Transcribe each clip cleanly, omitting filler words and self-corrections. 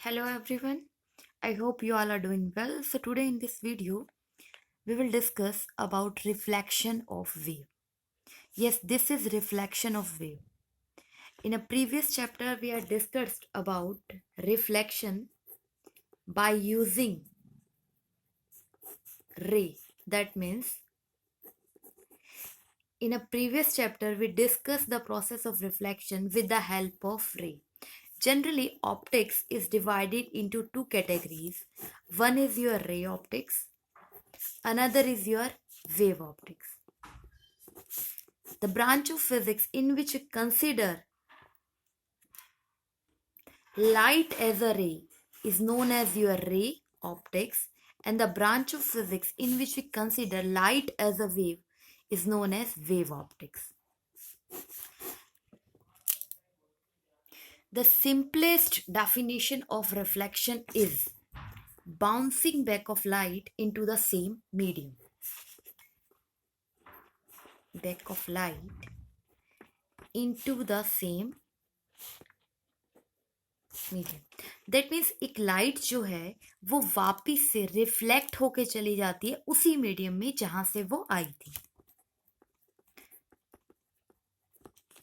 Hello everyone, I hope you all are doing well. So today in this video, we will discuss about reflection of wave. Yes, this is reflection of wave. In a previous chapter, we had discussed about reflection by using ray. That means in a previous chapter, we discussed the process of reflection with the help of ray. Generally, optics is divided into two categories. One is your ray optics, another is your wave optics. The branch of physics in which we consider light as a ray is known as your ray optics, and the branch of physics in which we consider light as a wave is known as wave optics. The simplest definition of reflection is bouncing back of light into the same medium. Back of light into the same medium. That means एक light जो है वो वापिस से reflect होके चली जाती है उसी मीडियम में जहां से वो आई थी.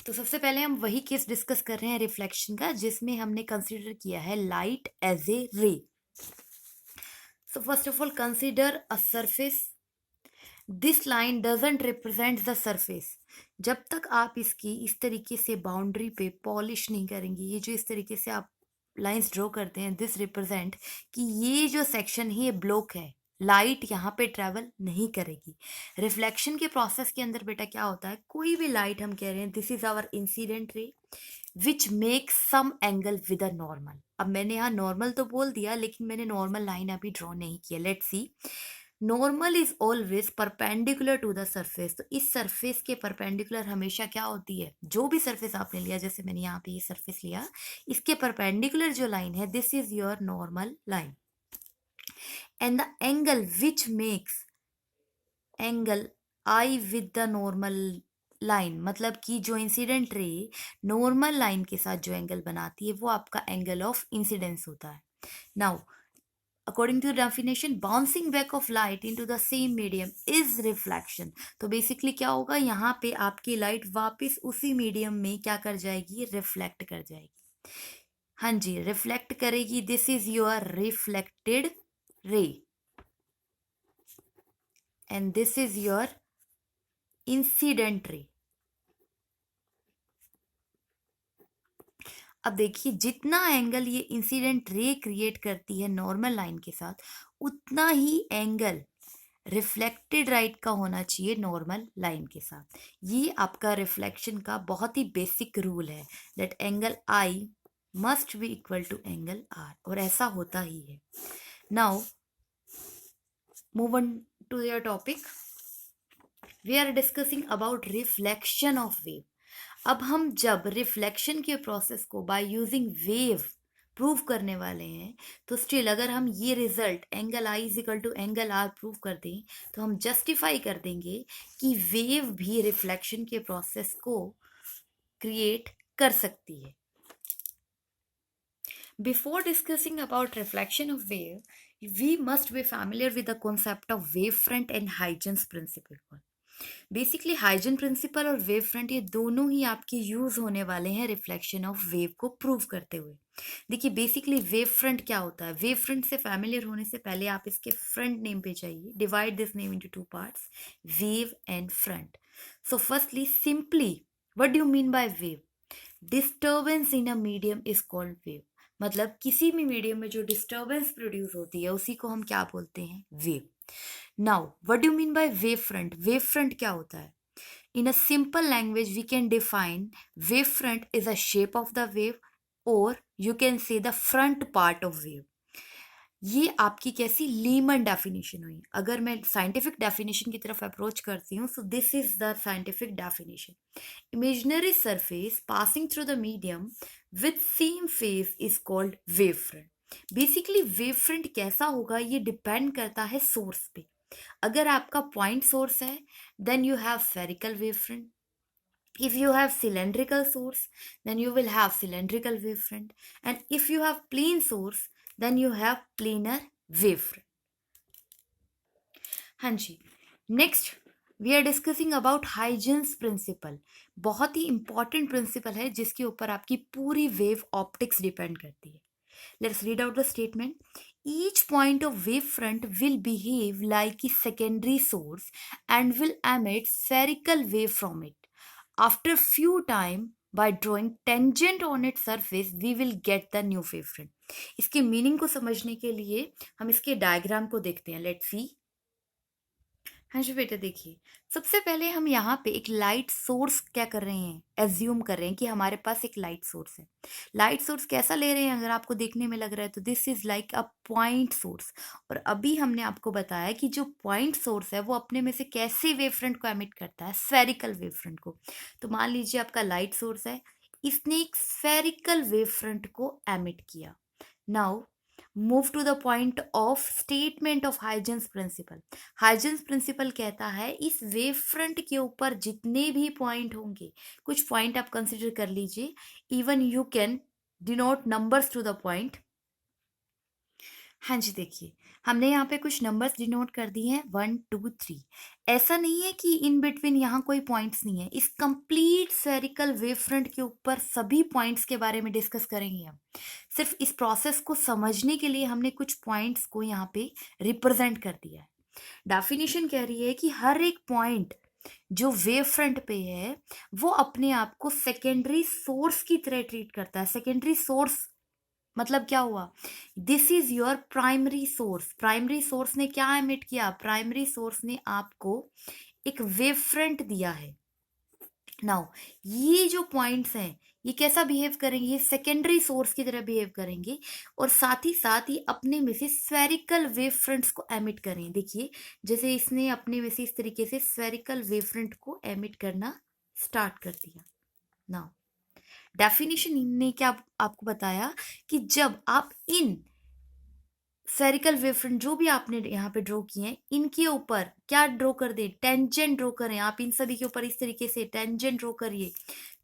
तो सबसे पहले हम वही केस डिस्कस कर रहे हैं रिफ्लेक्शन का जिसमें हमने कंसीडर किया है लाइट एज ए रे. So first of all consider a surface. This line doesn't represent the surface. जब तक आप इसकी इस तरीके से बाउंड्री पे पॉलिश नहीं करेंगे, ये जो इस तरीके से आप लाइंस ड्रॉ करते हैं, दिस रिप्रेजेंट कि ये जो सेक्शन है ये ब्लॉक है, लाइट यहाँ पे ट्रेवल नहीं करेगी. रिफ्लेक्शन के प्रोसेस के अंदर बेटा क्या होता है, कोई भी लाइट हम कह रहे हैं this is our incident ray which make some angle with a normal. अब मैंने यहाँ नॉर्मल तो बोल दिया लेकिन मैंने नॉर्मल लाइन अभी ड्रॉ नहीं किया. Let's see. Normal is always perpendicular to the surface. तो इस सरफेस के परपेंडिकुलर हमेशा क्या होती है, जो भी सरफेस आपने लिया, जैसे मैंने यहाँ पे ये सरफेस लिया, इसके परपेंडिकुलर जो लाइन है this is your normal line. And the angle which makes angle I with the normal line, मतलब कि जो इंसिडेंट रे नॉर्मल लाइन के साथ जो एंगल बनाती है वो आपका एंगल ऑफ इंसिडेंस होता है. Now according to the definition, bouncing back of light into the same medium is reflection. तो बेसिकली क्या होगा, यहाँ पे आपकी लाइट वापस उसी मीडियम में क्या कर जाएगी, रिफ्लेक्ट कर जाएगी. हाँ जी, रिफ्लेक्ट करेगी. This is your reflected ray and this is your incident ray. अब देखिए जितना एंगल ये इंसिडेंट रे क्रिएट करती है नॉर्मल लाइन के साथ, उतना ही एंगल रिफ्लेक्टेड लाइट का होना चाहिए नॉर्मल लाइन के साथ. ये आपका रिफ्लेक्शन का बहुत ही बेसिक रूल है that angle i must be equal to angle r, और ऐसा होता ही है. Now move on to your topic. We are discussing about reflection of wave. अब हम जब रिफ्लेक्शन के प्रोसेस को बाय यूजिंग वेव प्रूव करने वाले हैं, तो स्टिल अगर हम ये result angle i is equal to angle r prove कर दें तो हम जस्टिफाई कर देंगे कि वेव भी रिफ्लेक्शन के प्रोसेस को क्रिएट कर सकती है. Before discussing about reflection of wave, we must be familiar with the concept of wave front and Huygens principle. Basically Huygens principle और वेव फ्रंट ये दोनों ही आपके यूज होने वाले हैं रिफ्लेक्शन ऑफ वेव को प्रूव करते हुए. देखिए बेसिकली वेव फ्रंट क्या होता है. वेव फ्रंट से फैमिलियर होने से पहले आप इसके फ्रंट नेम पे जाइए. Divide this name into two parts, wave and front. So firstly simply what do you mean by wave. Disturbance in a medium is called wave. मतलब किसी भी मीडियम में जो डिस्टर्बेंस प्रोड्यूस होती है उसी को हम क्या बोलते हैं, wave. Now what do you mean by wave front. Wave front क्या होता है. In a simple language we can define wave front is a shape of the wave, और you can say the front part of wave. ये आपकी कैसी Lehman definition हुई. अगर मैं साइंटिफिक डेफिनेशन की तरफ अप्रोच करती हूँ, so this is the scientific definition. Imaginary surface passing through the medium with same face is called wave front. Basically wave front कैसा होगा ये डिपेंड करता है सोर्स पे. अगर आपका पॉइंट सोर्स है then you have spherical wave front. If you have cylindrical source, then you will have cylindrical wavefront, and if you have plane source, then you have planar wavefront. हाँ जी, next we are discussing about Huygens principle. बहुत ही important principle है जिसके ऊपर आपकी पूरी wave optics depend करती है. Let's read out the statement. Each point of wavefront will behave like a secondary source and will emit spherical wave from it. After few time, by drawing tangent on its surface, we will get the new wavefront. इसके meaning को समझने के लिए हम इसके diagram को देखते हैं. Let's see. हाँ जी बेटा, देखिए सबसे पहले हम यहाँ पे एक लाइट सोर्स क्या कर रहे हैं, एज्यूम कर रहे हैं कि हमारे पास एक लाइट सोर्स है. लाइट सोर्स कैसा ले रहे हैं, अगर आपको देखने में लग रहा है तो this is like a point source. और अभी हमने आपको बताया कि जो पॉइंट सोर्स है वो अपने में से कैसे वेवफ्रंट को एमिट करता है, स्फेरिकल वेवफ्रंट को. तो मान लीजिए आपका लाइट सोर्स है, इसने एक स्फेरिकल वेवफ्रंट को एमिट किया. Now move to the point of statement of Huygens principle. Huygens principle कहता है इस वेव फ्रंट के ऊपर जितने भी पॉइंट होंगे, कुछ पॉइंट आप कंसिडर कर लीजिए, even you can denote numbers to the point. हाँ जी, देखिए हमने यहाँ पे कुछ नंबर्स डिनोट कर दिए हैं 1 2 3. ऐसा नहीं है कि इन बिटवीन यहाँ कोई पॉइंट्स नहीं है. इस कंप्लीट स्फेरिकल वेव फ्रंट के ऊपर सभी पॉइंट्स के बारे में डिस्कस करेंगे हम. सिर्फ इस प्रोसेस को समझने के लिए हमने कुछ पॉइंट्स को यहाँ पे रिप्रेजेंट कर दिया है. डेफिनेशन कह रही है कि हर एक पॉइंट जो वेव फ्रंट पे है वो अपने आप को सेकेंडरी सोर्स की तरह ट्रीट करता है. सेकेंडरी सोर्स मतलब क्या हुआ, this is your primary source. Primary source ने क्या एमिट किया, प्राइमरी सोर्स ने आपको एक वेव फ्रंट दिया है. नाउ ये जो पॉइंट्स हैं ये कैसा बिहेव करेंगे, ये सेकेंडरी सोर्स की तरह बिहेव करेंगे और साथ ही अपने में से स्फेरिकल वेव फ्रंट्स को एमिट करें. देखिए जैसे इसने अपने में से इस तरीके से स्फेरिकल वेव फ्रंट को एमिट करना स्टार्ट कर दिया. नाउ डेफिनेशन ने क्या आपको बताया कि जब आप इन स्फेरिकल वेवफ्रंट जो भी आपने यहाँ पे ड्रॉ किए हैं इनके ऊपर क्या ड्रॉ कर दें, टेंजेंट ड्रॉ करें. आप इन सभी के ऊपर इस तरीके से टेंजेंट ड्रॉ करिए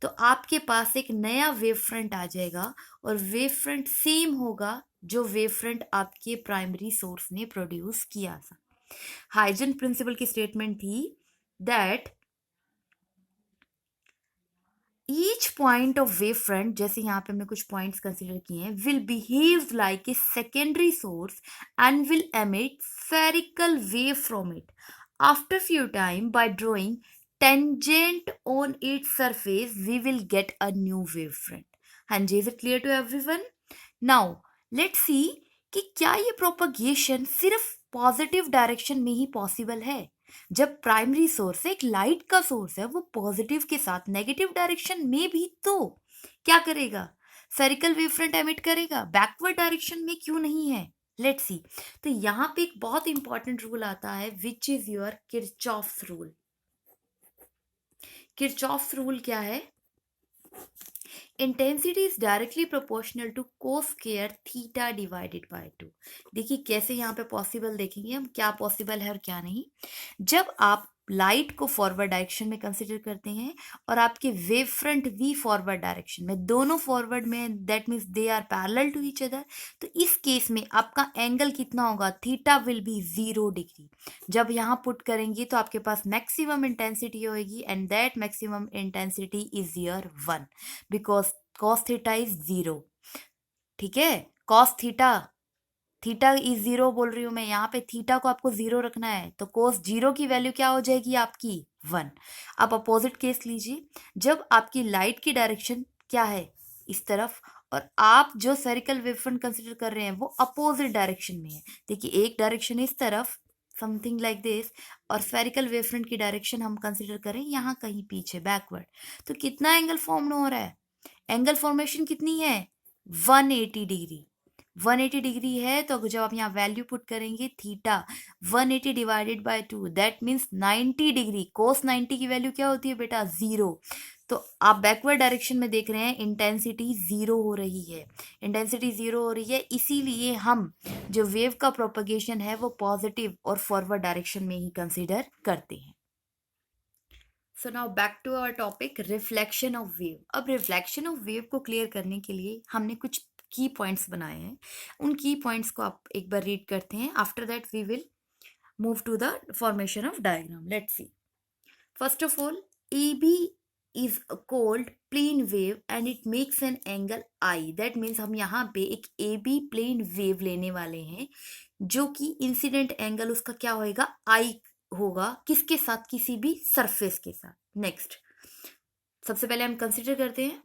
तो आपके पास एक नया वेव फ्रंट आ जाएगा और वेव फ्रंट सेम होगा जो वेव फ्रंट आपके प्राइमरी सोर्स ने प्रोड्यूस किया था. हाइजेंस प्रिंसिपल की स्टेटमेंट थी that each point of wave front, जैसे यहाँ पे हमने कुछ पॉइंट्स कंसिडर किए हैं, will behave like a secondary source and will emit spherical wave from it. After few time by drawing tangent on its surface we will get a new wave front. हाँ जी, is it clear to everyone? Now let's see कि क्या ये propagation सिर्फ positive direction में ही possible है. जब primary source एक लाइट का सोर्स है वो पॉजिटिव के साथ नेगेटिव डायरेक्शन में भी तो क्या करेगा, स्फेरिकल वेव फ्रंट एमिट करेगा. बैकवर्ड डायरेक्शन में क्यों नहीं है, लेट्स सी. तो यहाँ पे एक बहुत इंपॉर्टेंट रूल आता है which is your Kirchhoff's rule. Kirchhoff's rule क्या है, intensity is directly proportional to cos square theta divided by 2. देखिए कैसे यहाँ पे पॉसिबल देखेंगे हम, क्या पॉसिबल है और क्या नहीं. जब आप लाइट को फॉरवर्ड डायरेक्शन में कंसिडर करते हैं और आपके वेव फ्रंट भी फॉरवर्ड डायरेक्शन में, दोनों फॉरवर्ड में, that means they are parallel to each other, तो इस केस में आपका एंगल कितना होगा, थीटा विल बी 0 डिग्री. जब यहाँ पुट करेंगे तो आपके पास मैक्सिमम इंटेंसिटी होगी and that maximum intensity is your 1 because cos theta is 0. ठीक है, cos थीटा इज 0 बोल रही हूं मैं, यहाँ पे थीटा को आपको 0 रखना है तो cos 0 की वैल्यू क्या हो जाएगी आपकी 1. अब अपोजिट केस लीजिए, जब आपकी लाइट की डायरेक्शन क्या है इस तरफ और आप जो स्फेरिकल वेवफ्रंट कंसिडर कर रहे हैं वो अपोजिट डायरेक्शन में है. देखिए एक डायरेक्शन इस तरफ समथिंग लाइक दिस और स्फेरिकल वेवफ्रंट की डायरेक्शन हम कंसिडर करें यहाँ कहीं पीछे बैकवर्ड, तो कितना एंगल फॉर्म हो रहा है, एंगल फॉर्मेशन कितनी है 180 डिग्री. 180 डिग्री है तो जब आप यहाँ वैल्यू पुट करेंगे theta 180 divided by 2 that means 90 degree. Cos 90 की वैल्यू क्या होती है बेटा 0. तो आप बैकवर्ड डायरेक्शन में देख रहे हैं इंटेंसिटी 0 हो रही है, इंटेंसिटी 0 हो रही है, इसीलिए हम जो वेव का प्रोपगेशन है वो पॉजिटिव और फॉरवर्ड डायरेक्शन में ही कंसिडर करते हैं. So now back to our topic reflection of wave. अब रिफ्लेक्शन ऑफ वेव को क्लियर करने के लिए हमने कुछ की पॉइंट्स बनाए हैं। उन की पॉइंट्स को आप एक बार रीड करते हैं। After that we will move to the formation of diagram. Let's see. First of all, AB is a cold plane wave and it makes an angle I. That means हम यहाँ पे एक AB plane wave लेने वाले हैं जो कि incident angle उसका क्या होएगा, I होगा। किसके साथ? किसी भी सरफेस के साथ। नेक्स्ट, सबसे पहले हम कंसिडर करते हैं।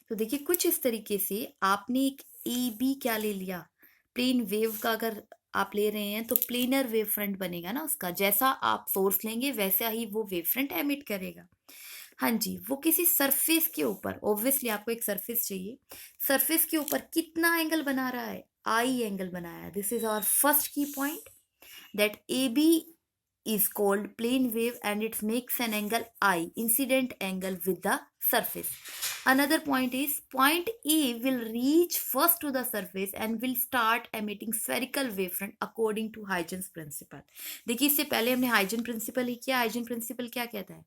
तो देखिए कुछ इस तरीके से आपने एक AB क्या ले लिया, प्लेन वेव का अगर आप ले रहे हैं तो प्लेनर वेव फ्रंट बनेगा ना उसका। जैसा आप सोर्स लेंगे वैसा ही वो वेव फ्रंट एमिट करेगा। हाँ जी, वो किसी सरफेस के ऊपर, ऑब्वियसली आपको एक सरफेस चाहिए, सरफेस के ऊपर कितना एंगल बना रहा है? आई एंगल बनाया। This is our first key point, that A B is called plane wave and it makes an angle I, incident angle with the surface. Another point is point A will reach first to the surface and will start emitting spherical wavefront according to Huygens principle. देखिए इससे पहले हमने Huygens principal ही किया। Huygens principal क्या कहता है?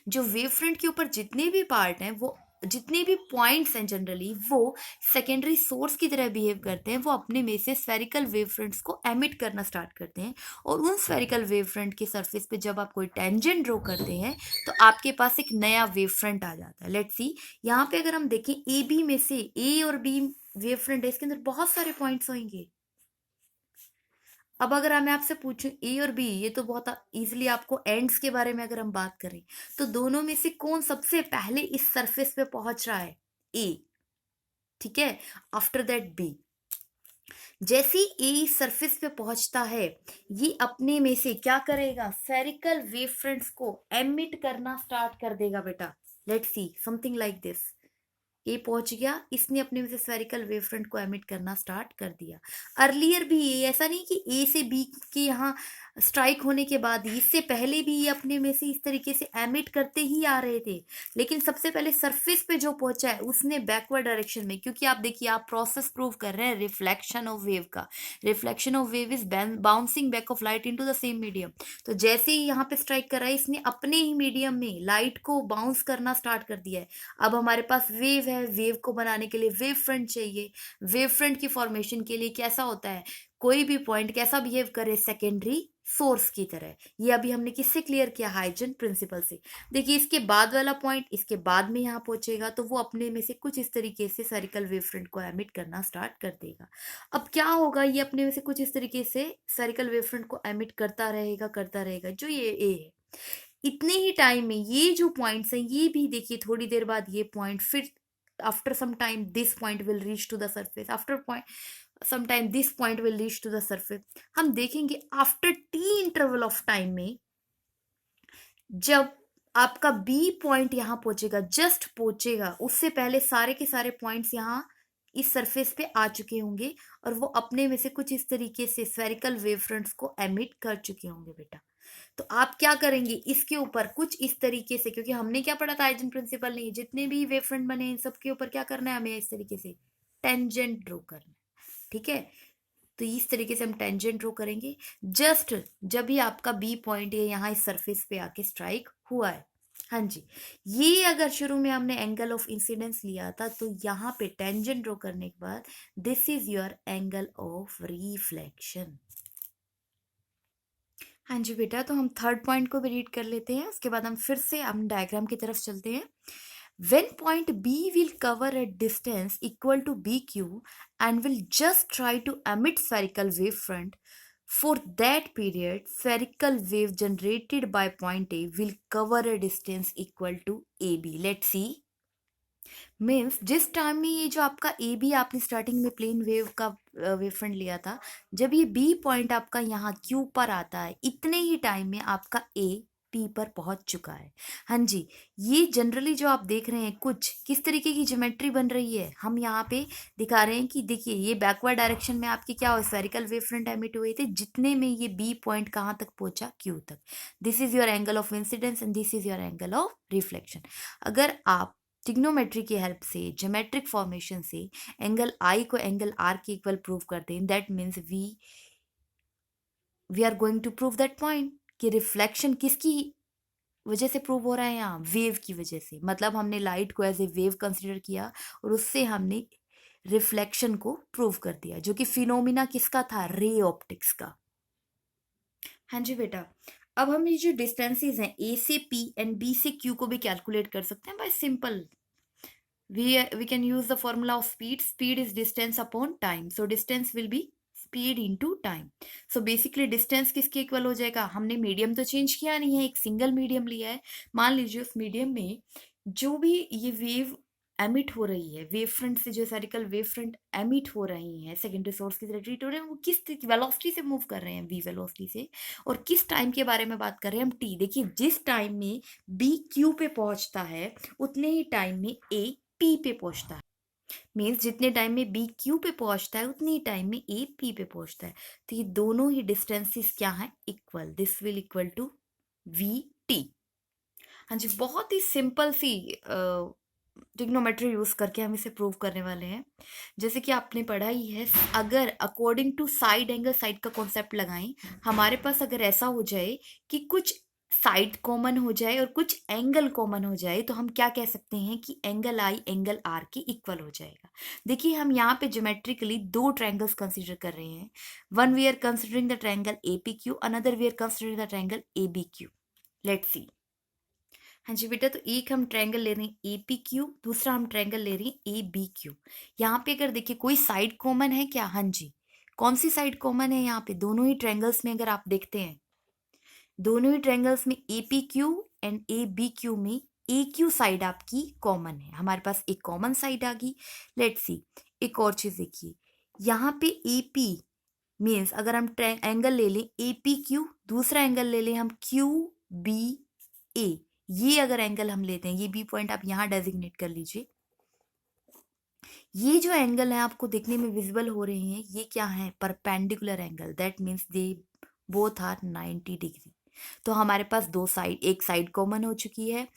जो wave front के ऊपर जितने भी पार्ट हैं, वो जितने भी पॉइंट्स हैं, जनरली वो सेकेंडरी सोर्स की तरह बिहेव करते हैं। वो अपने में से स्फेरिकल वेव फ्रंट्स को एमिट करना स्टार्ट करते हैं और उन स्फेरिकल वेव फ्रंट के सरफेस पे जब आप कोई टेंजेंट ड्रॉ करते हैं तो आपके पास एक नया वेव फ्रंट आ जाता है। लेट्स सी, यहाँ पे अगर हम देखें ए बी में से ए और बी वेव फ्रंट है, इसके अंदर बहुत सारे पॉइंट्स होंगे। अब अगर मैं आपसे पूछूं ए और बी, ये तो बहुत इजीली आपको एंड्स के बारे में अगर हम बात करें तो दोनों में से कौन सबसे पहले इस सरफेस पे पहुंच रहा है? ए, ठीक है। After that B. जैसे ए इस सरफेस पे पहुंचता है, ये अपने में से क्या करेगा? स्फेरिकल वेव फ्रंट्स को एमिट करना स्टार्ट कर देगा बेटा। Let's see something like this. A पहुंच गया, इसने अपने में से स्फेरिकल वेव फ्रंट को एमिट करना स्टार्ट कर दिया। अर्लियर भी ये ऐसा नहीं कि ए से बी के यहाँ स्ट्राइक होने के बाद, इससे पहले भी ये अपने में से इस तरीके से एमिट करते ही आ रहे थे, लेकिन सबसे पहले सरफेस पे जो पहुंचा है उसने बैकवर्ड डायरेक्शन में, क्योंकि आप देखिए आप प्रोसेस प्रूव कर रहे हैं रिफ्लेक्शन ऑफ वेव का। Reflection of wave is bouncing back of light into the same medium. तो जैसे ही यहाँ पे स्ट्राइक कर रहा है, इसने अपने ही मीडियम में लाइट को बाउंस करना स्टार्ट कर दिया है। अब हमारे पास वेव है, वेव को बनाने के लिए वेव फ्रंट चाहिए। वेव फ्रंट की फॉर्मेशन के लिए कैसा होता है, कोई भी पॉइंट कैसा बिहेव करे? सेकेंडरी सोर्स की तरह। ये अभी हमने किससे क्लियर किया? हाइजन प्रिंसिपल से। देखिए इसके बाद वाला पॉइंट इसके बाद में यहाँ पहुंचेगा तो वो अपने में से कुछ इस तरीके से सर्कल वेव फ्रंट को एमिट करना स्टार्ट कर देगा। अब क्या होगा, ये अपने में से कुछ इस तरीके से सर्कल वेव फ्रंट को एमिट करता रहेगा, जो ये ए है। इतने ही टाइम में ये जो पॉइंट्स हैं, ये भी देखिए थोड़ी देर बाद ये पॉइंट, फिर after some time this point will reach to the surface, after point some time this point will reach to the surface. हम देखेंगे after t interval of time में जब आपका बी पॉइंट यहाँ पहुंचेगा, जस्ट पहुंचेगा, उससे पहले सारे के सारे पॉइंट्स यहाँ इस सरफेस पे आ चुके होंगे और वो अपने में से कुछ इस तरीके से स्फेरिकल वेव फ्रंट्स को एमिट कर चुके होंगे बेटा। तो आप क्या करेंगे, इसके ऊपर कुछ इस तरीके से, क्योंकि हमने क्या पढ़ा था हाइजन प्रिंसिपल नहीं, जितने भी वेव फ्रंट बने इन सबके ऊपर क्या करना है हमें? इस तरीके से टेंजेंट ड्रॉ करना है, ठीक है। तो इस तरीके से हम टेंजेंट ड्रॉ करेंगे जस्ट जब भी आपका बी पॉइंट ये यहाँ इस सरफेस पे आके स्ट्राइक हुआ है। हाँ जी, ये अगर शुरू में हमने एंगल ऑफ इंसिडेंस लिया था तो यहाँ पे टेंजेंट ड्रॉ करने के बाद this is your angle of reflection. हाँ जी बेटा, तो हम थर्ड पॉइंट को भी रीड कर लेते हैं, उसके बाद हम फिर से हम डायग्राम की तरफ चलते हैं। When point B will cover a distance equal to BQ and will just try to emit spherical wavefront, for that period, spherical wave generated by point A will cover a distance equal to AB. Let's see. Means जिस time में ये जो आपका A B आपने starting में plane wave का wave front लिया था, जब ये बी पॉइंट आपका यहाँ क्यू पर आता है, इतने ही टाइम में आपका ए पी पर पहुंच चुका है। हाँ जी, ये जनरली जो आप देख रहे हैं कुछ किस तरीके की ज्योमेट्री बन रही है, हम यहाँ पे दिखा रहे हैं कि देखिए ये बैकवर्ड डायरेक्शन में आपके क्या हो, स्फेरिकल वेव फ्रंट एमिट हुए थे, जितने में ये बी पॉइंट कहाँ तक पहुंचा? क्यू तक। This is your angle of incidence and this is your angle of reflection. अगर आप ट्रिग्नोमेट्री की हेल्प से, ज्योमेट्रिक फॉर्मेशन से एंगल आई को एंगल आर के इक्वल प्रूव करते हैं, that means we are going to prove that point कि रिफ्लेक्शन किसकी वजह से प्रूव हो रहा है यहाँ, वेव की वजह से। मतलब हमने लाइट को एज ए वेव कंसिडर किया और उससे हमने रिफ्लेक्शन को प्रूव कर दिया, जो कि फिनोमिना किसका था, रे ऑप्टिक्स का। हाँ जी बेटा, अब हम ये जो डिस्टेंसेस हैं ए से पी एंड बी से क्यू को भी कैलकुलेट कर सकते हैं bye simple. we can use the formula of speed is distance upon time, so distance will be speed into time। so basically distance किसके इक्वल हो जाएगा, हमने मीडियम तो चेंज किया नहीं है, एक सिंगल मीडियम लिया है। मान लीजिए उस मीडियम में जो भी ये वेव एमिट हो रही है, वेव फ्रंट से जो सारिकल वेव फ्रंट एमिट हो रही है, सेकेंडरी सोर्स की तरह ट्रीट हो रहे हैं, वो किस वेलोसिटी से मूव कर रहे हैं, वी वेलोसिटी से। और किस टाइम के बारे में बात कर रहे हैं हम, टी। देखिए जिस टाइम में बी क्यू पे पहुंचता है उतने ही टाइम में ए पी पे पहुंचता है। मीन्स जितने टाइम में बी क्यू पे पहुंचता है उतनी टाइम में ए पी पे पहुंचता है। तो ये दोनों ही डिस्टेंसेस क्या है, equal. This will equal to v t. हाँ जी, बहुत ही सिंपल सी ट्रिग्नोमेट्री यूज करके हम इसे प्रूव करने वाले हैं। जैसे कि आपने पढ़ा ही है, अगर according to side angle side का कॉन्सेप्ट लगाएं, हमारे पास अगर ऐसा हो जाए कि कुछ साइड कॉमन हो जाए और कुछ एंगल कॉमन हो जाए, तो हम क्या कह सकते हैं कि एंगल आई एंगल आर के इक्वल हो जाएगा। देखिए हम यहाँ पे ज्योमेट्रिकली दो ट्रायंगल्स कंसीडर कर रहे हैं। One we are considering the triangle A P Q, another we are considering the triangle A B Q. Let's see. हाँ जी बेटा, तो एक हम ट्रायंगल ले रहे हैं ए पी क्यू, दूसरा हम ट्रायंगल ले रहे हैं ए बी क्यू। यहाँ पे अगर देखिए कोई साइड कॉमन है क्या, हाँ जी। कौन सी साइड कॉमन है यहाँ पे, दोनों ही ट्रायंगल्स में अगर आप देखते हैं, दोनों ही ट्रायंगल्स में A P Q and A B Q में ए क्यू साइड आपकी कॉमन है। हमारे पास एक कॉमन साइड आ गई। लेट्स सी, एक और चीज देखिए, यहाँ पे ए पी मीन्स अगर हम एंगल ले लें ए पी क्यू, दूसरा एंगल ले लें हम क्यू बी ए, ये अगर एंगल हम लेते हैं, ये बी पॉइंट आप यहां डेजिग्नेट कर लीजिए। ये जो एंगल है आपको देखने में विजिबल हो रहे हैं, ये क्या है, perpendicular angle. That means they both are 90 degree. तो हमारे पास दो साइड, एक साइड कॉमन हो चुकी है,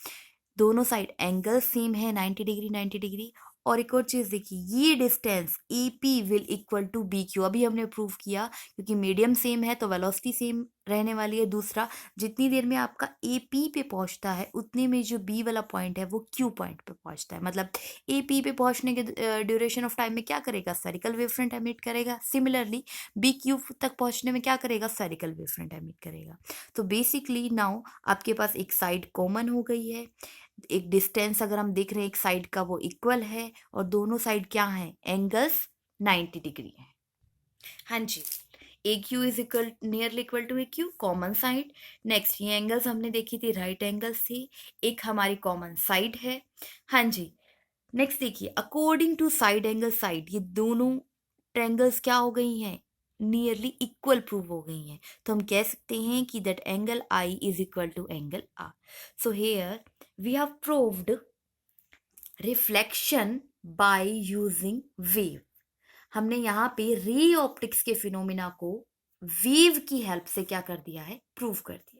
दोनों साइड एंगल सेम है 90 डिग्री 90 डिग्री। और एक और चीज देखिए, ये distance A P will equal to B Q, अभी हमने प्रूव किया, क्योंकि मीडियम सेम है तो वेलोसिटी सेम रहने वाली है। दूसरा, जितनी देर में आपका ए पी पे पहुंचता है उतने में जो बी वाला पॉइंट है वो क्यू पॉइंट पे पहुंचता है। मतलब ए पी पे पहुंचने के ड्यूरेशन ऑफ टाइम में क्या करेगा, स्फेरिकल वेव फ्रंट एमिट करेगा। सिमिलरली बी क्यू तक पहुंचने में क्या करेगा, स्फेरिकल वेव फ्रंट एमिट करेगा। तो बेसिकली नाउ आपके पास एक साइड कॉमन हो गई है, एक डिस्टेंस अगर हम देख रहे हैं एक साइड का वो इक्वल है, और दोनों साइड क्या है, एंगल्स 90 डिग्री है। हाँ जी, A Q is equal nearly equal to A Q, common side. Next ये एंगल्स हमने देखी थी, राइट एंगल्स थी, एक हमारी कॉमन साइड है। हाँ जी, नेक्स्ट देखिए, according to side angle side, ये दोनों ट्रायंगल्स क्या हो गई हैं, नियरली इक्वल प्रूव हो गई हैं। तो हम कह सकते हैं कि that angle i is equal to angle r. So here we have proved reflection by using wave. हमने यहाँ पे रे ऑप्टिक्स के फिनोमिना को वेव की हेल्प से क्या कर दिया है, प्रूव कर दिया।